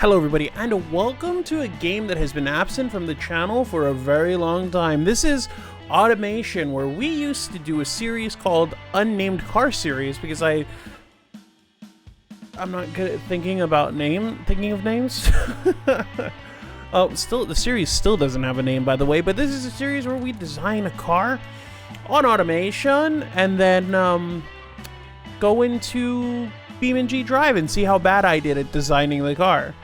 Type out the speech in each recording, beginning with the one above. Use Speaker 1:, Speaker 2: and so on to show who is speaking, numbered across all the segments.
Speaker 1: Hello everybody, and welcome to a game that has been absent from the channel for a very long time. This is Automation, where we used to do a series called Unnamed Car Series, because I'm not good at thinking of names. The series still doesn't have a name, by the way, but this is a series where we design a car on Automation, and then go into BeamNG Drive and see how bad I did at designing the car.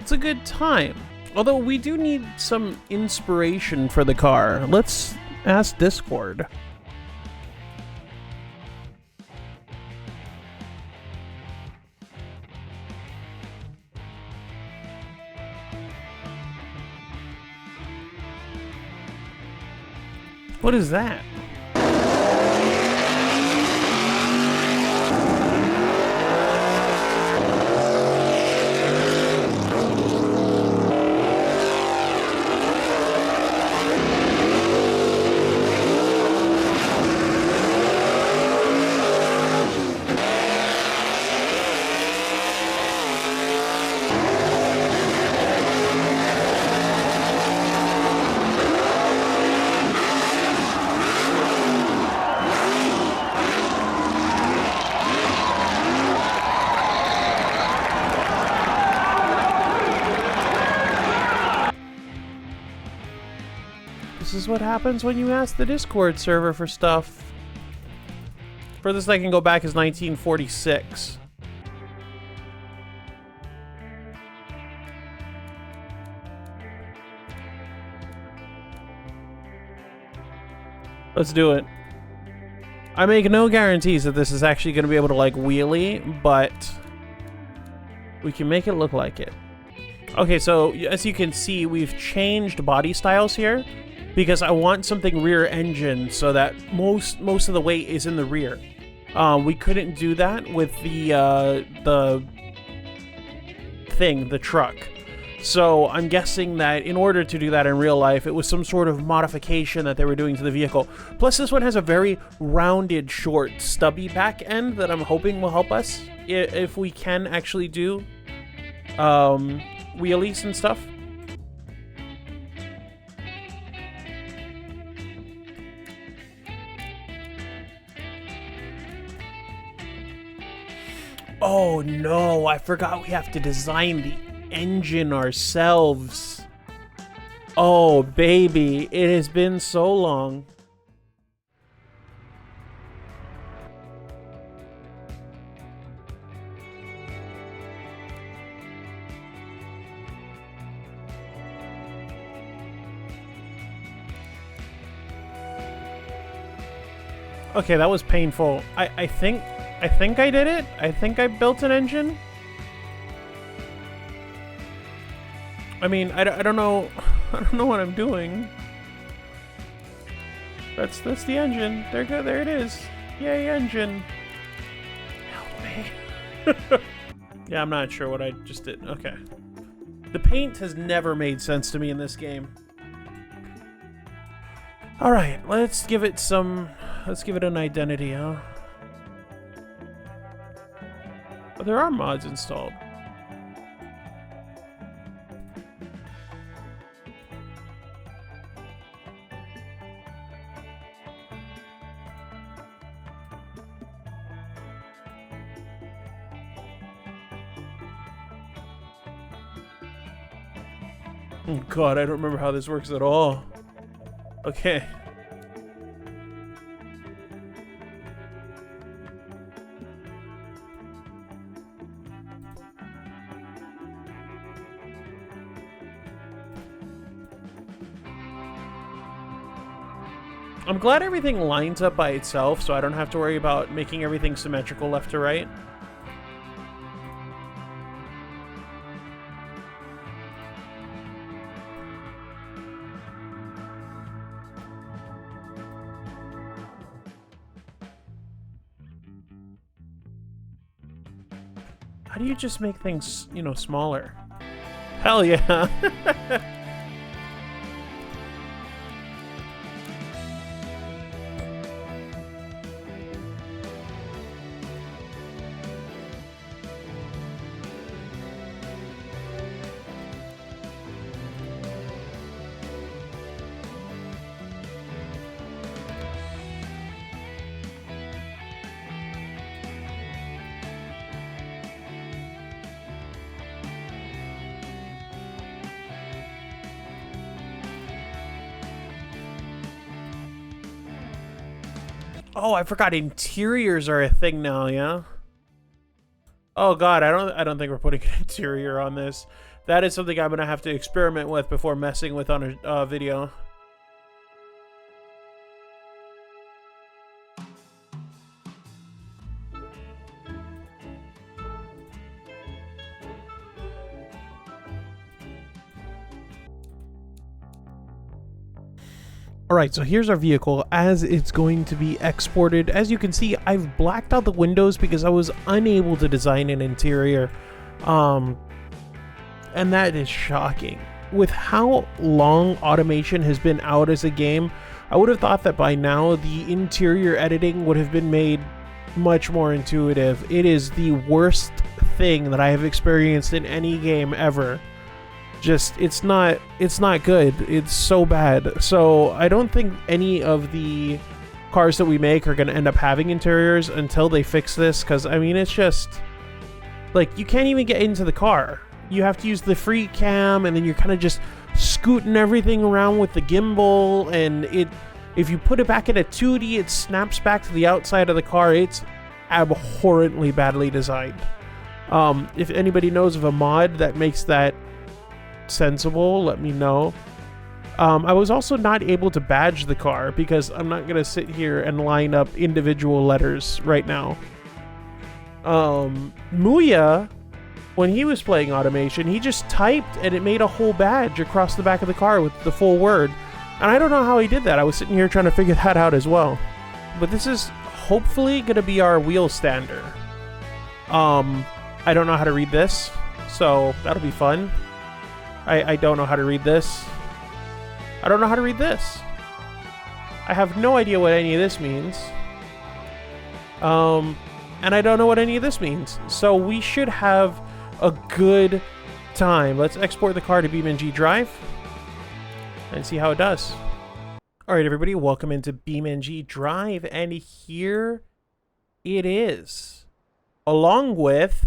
Speaker 1: It's a good time. Although we do need some inspiration for the car. Let's ask Discord. What is that? This is what happens when you ask the Discord server for stuff. Furthest I can go back is 1946. Let's do it. I make no guarantees that this is actually going to be able to, like, wheelie, but we can make it look like it. Okay, so as you can see, we've changed body styles here, because I want something rear engine so that most of the weight is in the rear. We couldn't do that with the truck. So I'm guessing that in order to do that in real life, it was some sort of modification that they were doing to the vehicle. Plus, this one has a very rounded, short, stubby back end that I'm hoping will help us if we can actually do wheelies and stuff. Oh no, I forgot we have to design the engine ourselves. Oh baby, it has been so long. Okay, that was painful. I think I did it. I think I built an engine. I mean, I don't know. I don't know what I'm doing. That's the engine. There it is. Yay, engine. Help me. Yeah, I'm not sure what I just did. Okay. The paint has never made sense to me in this game. All right, let's give it an identity, huh? Oh, there are mods installed. Oh god, I don't remember how this works at all. Okay. I'm glad everything lines up by itself, so I don't have to worry about making everything symmetrical left to right. How do you just make things, you know, smaller? Hell yeah. Oh, I forgot interiors are a thing now, yeah? Oh god, I don't think we're putting an interior on this. That is something I'm gonna have to experiment with before messing with on a video. Alright, so here's our vehicle as it's going to be exported. As you can see, I've blacked out the windows because I was unable to design an interior. And that is shocking. With how long automation has been out as a game, I would have thought that by now the interior editing would have been made much more intuitive. It is the worst thing that I have experienced in any game ever. Just, it's not good. It's so bad. So I don't think any of the cars that we make are going to end up having interiors until they fix this, because I mean, it's just like you can't even get into the car. You have to use the free cam, and then you're kind of just scooting everything around with the gimbal, and if you put it back in a 2D, it snaps back to the outside of the car. It's abhorrently badly designed. If anybody knows of a mod that makes that sensible, let me know. I was also not able to badge the car because I'm not gonna sit here and line up individual letters right now. Muya, when he was playing automation, he just typed and it made a whole badge across the back of the car with the full word, and I don't know how he did that. I was sitting here trying to figure that out as well. But this is hopefully gonna be our wheel stander. I don't know how to read this, so that'll be fun. I don't know how to read this. I don't know how to read this. I have no idea what any of this means. And I don't know what any of this means. So we should have a good time. Let's export the car to BeamNG Drive and see how it does. All right, everybody, welcome into BeamNG Drive, and here it is, along with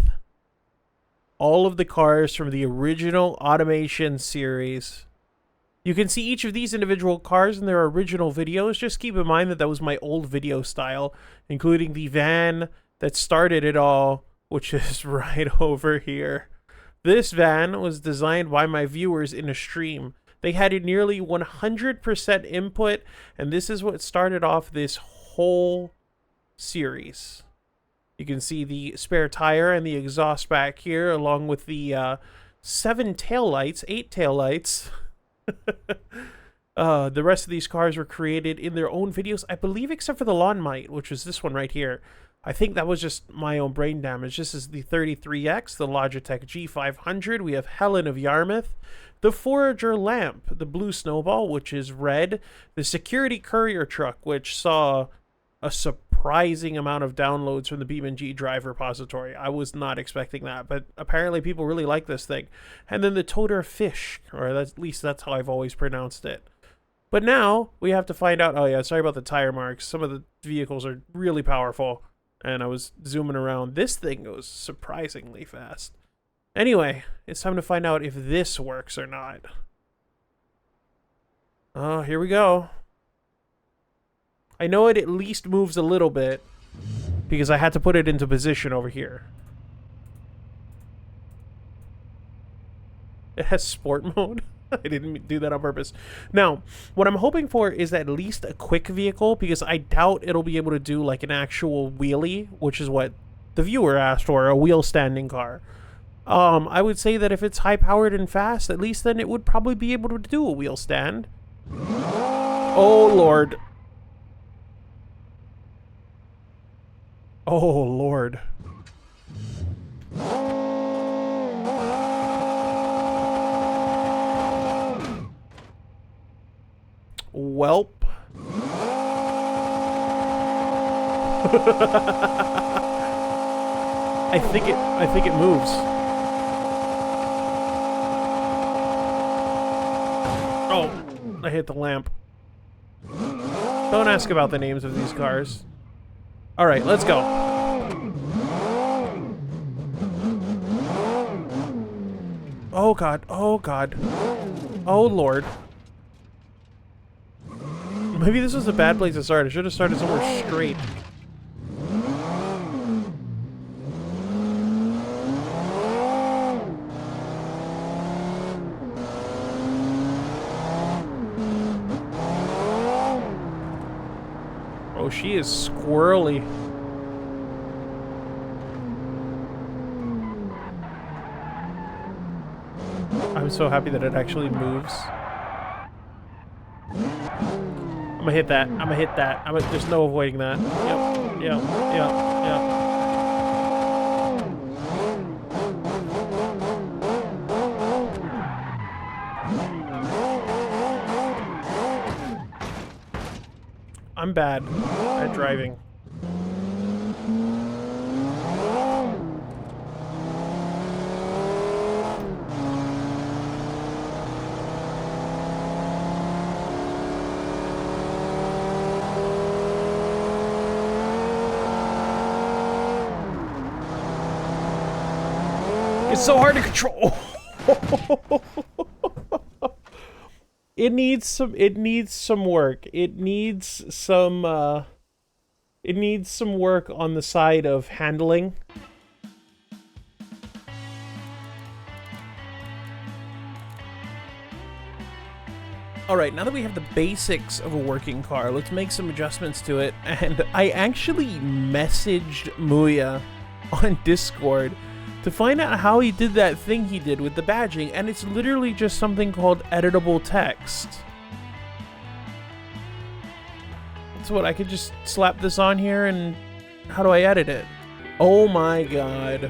Speaker 1: all of the cars from the original automation series. You can see each of these individual cars in their original videos. Just keep in mind that that was my old video style, including the van that started it all, which is right over here. This van was designed by my viewers in a stream. They had a nearly 100% input, and this is what started off this whole series. You can see the spare tire and the exhaust back here, along with the 8 tail lights. The rest of these cars were created in their own videos, I believe, except for the Lawn Mite, which was this one right here. I think that was just my own brain damage. This is the 33X, the Logitech G500. We have Helen of Yarmouth, the Forager Lamp, the Blue Snowball, which is red, the Security Courier Truck, which saw a surprising amount of downloads from the BeamNG Drive repository. I was not expecting that, but apparently people really like this thing. And then the Toter Fish, or at least that's how I've always pronounced it. But now we have to find out. Oh yeah, sorry about the tire marks. Some of the vehicles are really powerful, and I was zooming around. This thing goes surprisingly fast. Anyway, it's time to find out if this works or not. Oh, here we go. I know it at least moves a little bit because I had to put it into position over here. It has sport mode. I didn't do that on purpose. Now, what I'm hoping for is at least a quick vehicle, because I doubt it'll be able to do like an actual wheelie, which is what the viewer asked for, a wheel standing car. I would say that if it's high powered and fast, at least then it would probably be able to do a wheel stand. Oh Lord. Oh Lord. Welp. I think it moves. Oh, I hit the lamp. Don't ask about the names of these cars. All right, let's go. Oh God, oh God. Oh Lord. Maybe this was a bad place to start. I should have started somewhere straight. Oh, she is squirrely. I'm so happy that it actually moves. I'm gonna hit that. I'm gonna hit that. There's no avoiding that. Yep. Yep. Yep. Yep. I'm bad at driving. It's so hard to control. It needs some work. It needs some work on the side of handling. All right, now that we have the basics of a working car, let's make some adjustments to it. And I actually messaged Muya on Discord to find out how he did that thing he did with the badging, and it's literally just something called editable text. So what, I could just slap this on here, and how do I edit it? Oh my god.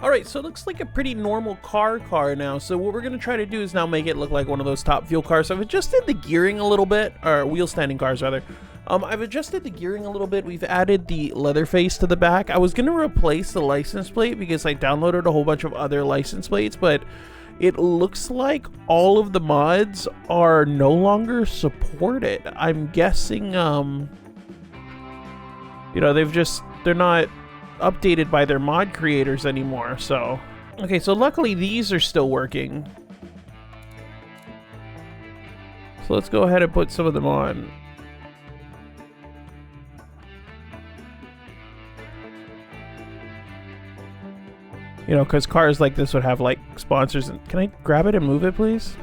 Speaker 1: Alright, so it looks like a pretty normal car now. So what we're going to try to do is now make it look like one of those top fuel cars. So I've adjusted the gearing a little bit, or wheel standing cars rather. I've adjusted the gearing a little bit. We've added the leather face to the back. I was going to replace the license plate because I downloaded a whole bunch of other license plates, but it looks like all of the mods are no longer supported. I'm guessing, you know, they're not updated by their mod creators anymore, so. Okay, so luckily these are still working. So let's go ahead and put some of them on. You know, because cars like this would have like sponsors. Can I grab it and move it, please?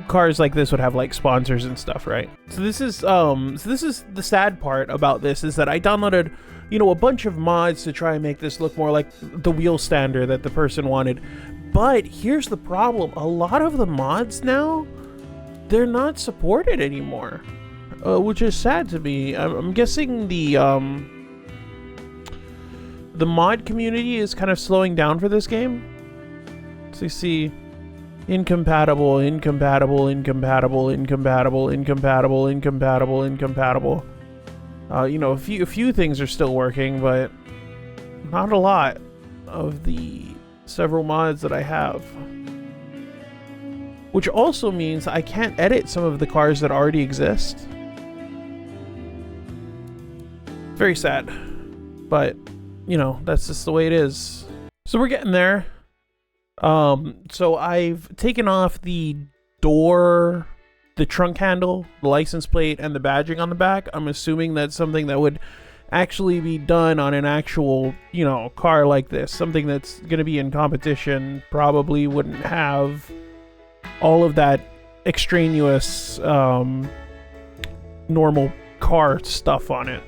Speaker 1: Cars like this would have like sponsors and stuff, right? So this is the sad part about this, is that I downloaded, you know, a bunch of mods to try and make this look more like the wheel stander that the person wanted. But here's the problem. A lot of the mods now, they're not supported anymore, which is sad to me. I'm guessing the mod community is kind of slowing down for this game. So you see incompatible, incompatible, incompatible, incompatible, incompatible, incompatible, incompatible. You know, a few things are still working, but not a lot of the several mods that I have. Which also means I can't edit some of the cars that already exist. Very sad, but you know, that's just the way it is. So we're getting there. So I've taken off the door, the trunk handle, the license plate, and the badging on the back. I'm assuming that's something that would actually be done on an actual, you know, car like this. Something that's going to be in competition, probably wouldn't have all of that extraneous, normal car stuff on it.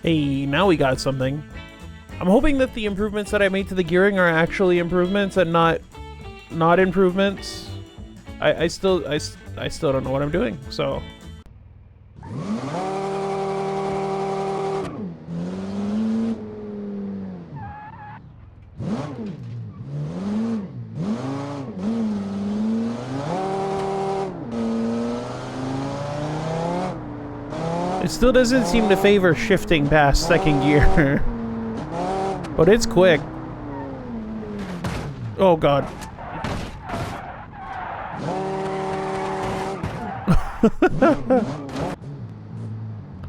Speaker 1: Hey, now we got something. I'm hoping that the improvements that I made to the gearing are actually improvements and not improvements. I still don't know what I'm doing, so. It still doesn't seem to favor shifting past second gear. But it's quick. Oh god.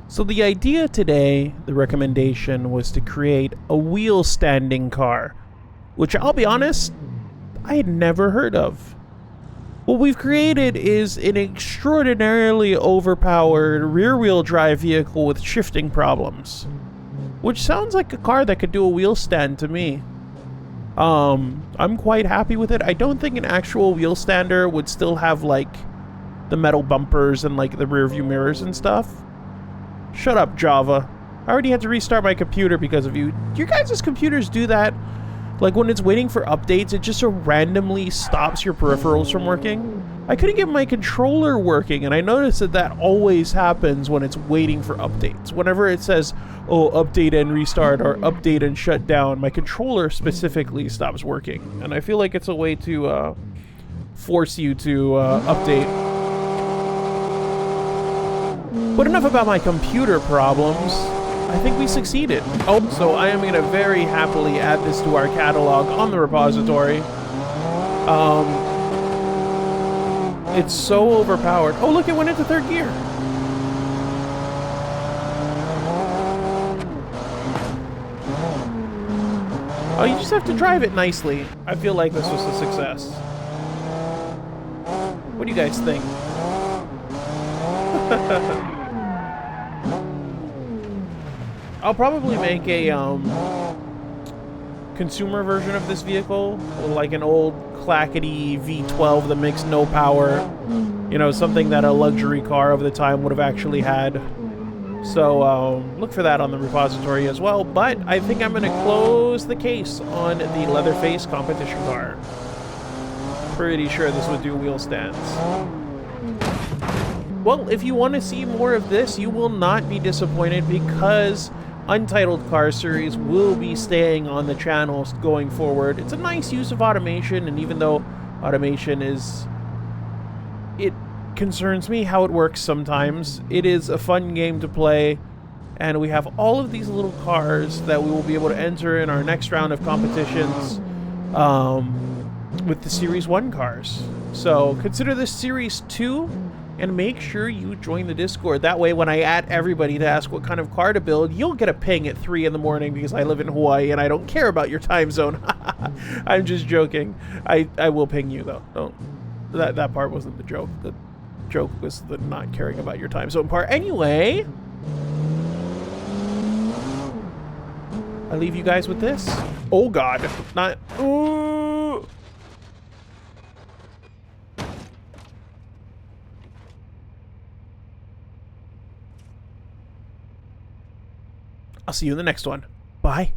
Speaker 1: So the idea today, the recommendation, was to create a wheel-standing car, which I'll be honest, I had never heard of. What we've created is an extraordinarily overpowered rear-wheel drive vehicle with shifting problems, which sounds like a car that could do a wheel stand to me. I'm quite happy with it. I don't think an actual wheel stander would still have like the metal bumpers and like the rear view mirrors and stuff. Shut up, Java. I already had to restart my computer because of you. Do your guys' computers do that? Like when it's waiting for updates, it just so randomly stops your peripherals from working? I couldn't get my controller working, and I noticed that that always happens when it's waiting for updates. Whenever it says, oh, update and restart, or update and shut down, my controller specifically stops working. And I feel like it's a way to force you to update. But enough about my computer problems. I think we succeeded. Oh, so I am going to very happily add this to our catalog on the repository. It's so overpowered. Oh, look, it went into third gear. Oh, you just have to drive it nicely. I feel like this was a success. What do you guys think? I'll probably make a consumer version of this vehicle, like an old clackety V12 that makes no power. You know, something that a luxury car of the time would have actually had. So look for that on the repository as well. But I think I'm going to close the case on the Leatherface competition car. Pretty sure this would do wheel stands. Well, if you want to see more of this, you will not be disappointed because Untitled Car Series will be staying on the channel going forward. It's a nice use of automation, and even though automation is... it concerns me how it works sometimes, it is a fun game to play, and we have all of these little cars that we will be able to enter in our next round of competitions with the Series 1 cars. So consider this Series 2, and make sure you join the Discord. That way, when I add everybody to ask what kind of car to build, you'll get a ping at 3 in the morning because I live in Hawaii and I don't care about your time zone. I'm just joking. I will ping you, though. Don't. That part wasn't the joke. The joke was the not caring about your time zone part. Anyway, I leave you guys with this. Oh, God. Not... Ooh. I'll see you in the next one. Bye.